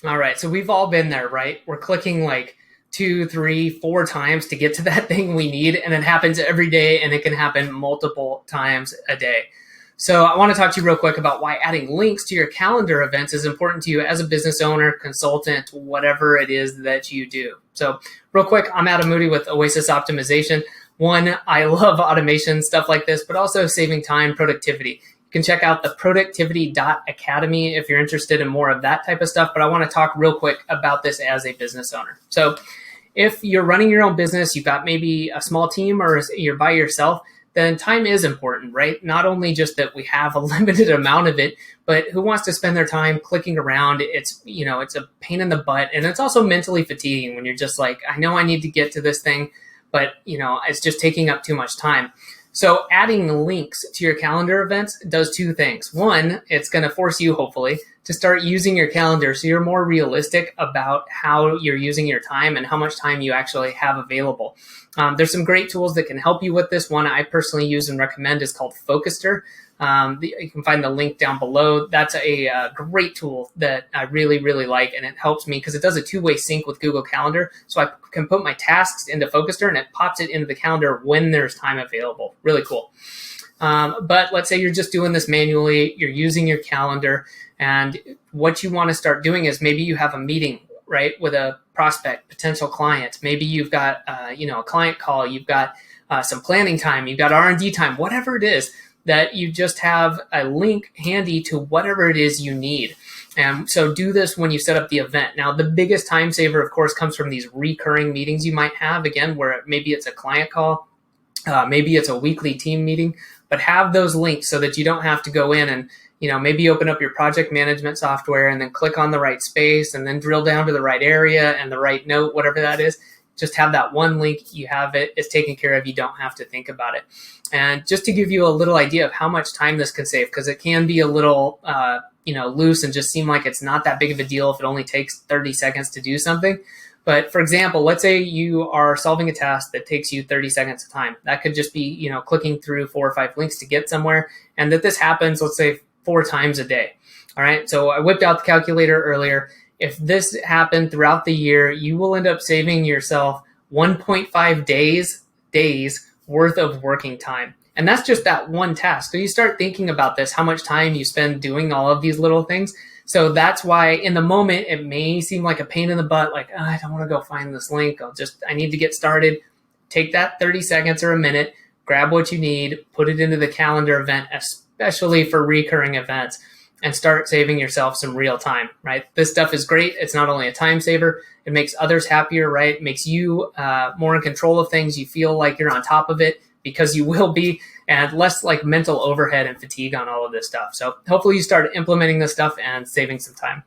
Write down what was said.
All right. So we've all been there, right? We're clicking like two, three, four times to get to that thing we need. And it happens every day and it can happen multiple times a day. So I want to talk to you real quick about why adding links to your calendar events is important to you as a business owner, consultant, whatever it is that you do. So real quick, I'm Adam Moody with Oasis Optimization. One, I love automation, stuff like this, but also saving time, productivity. You can check out the productivity.academy if you're interested in more of that type of stuff. But I want to talk real quick about this as a business owner. So if you're running your own business, you've got maybe a small team or you're by yourself, then time is important, right? Not only just that we have a limited amount of it, but who wants to spend their time clicking around? It's a pain in the butt. And it's also mentally fatiguing when you're just like, I know I need to get to this thing, but it's just taking up too much time. So adding links to your calendar events does two things. One, it's going to force you, hopefully, to start using your calendar so you're more realistic about how you're using your time and how much time you actually have available. There's some great tools that can help you with this. One I personally use and recommend is called Focuster. You can find the link down below. That's a great tool that I really, really like, and it helps me because it does a two-way sync with Google Calendar. So I can put my tasks into Focuster, and it pops it into the calendar when there's time available. Really cool. But let's say you're just doing this manually, you're using your calendar, and what you want to start doing is maybe you have a meeting, right, with a prospect, potential client. Maybe you've got a client call, you've got some planning time, you've got R&D time, whatever it is, that you just have a link handy to whatever it is you need. And so do this when you set up the event. Now, the biggest time saver, of course, comes from these recurring meetings you might have, again, where maybe it's a client call, maybe it's a weekly team meeting, but have those links so that you don't have to go in and maybe open up your project management software and then click on the right space and then drill down to the right area and the right note, whatever that is. Just have that one link, you have it, it's taken care of, you don't have to think about it. And just to give you a little idea of how much time this can save, because it can be a little loose and just seem like it's not that big of a deal if it only takes 30 seconds to do something. But for example, let's say you are solving a task that takes you 30 seconds of time. That could just be, clicking through 4 or 5 links to get somewhere. And that this happens, let's say 4 times a day. All right. So I whipped out the calculator earlier. If this happened throughout the year, you will end up saving yourself 1.5 days worth of working time. And that's just that one task. So you start thinking about this, how much time you spend doing all of these little things. So that's why in the moment, it may seem like a pain in the butt, like, I don't want to go find this link. I need to get started. Take that 30 seconds or a minute, grab what you need, put it into the calendar event, especially for recurring events, and start saving yourself some real time, right? This stuff is great. It's not only a time saver, it makes others happier, right? It makes you more in control of things. You feel like you're on top of it because you will be, and less like mental overhead and fatigue on all of this stuff. So hopefully you start implementing this stuff and saving some time.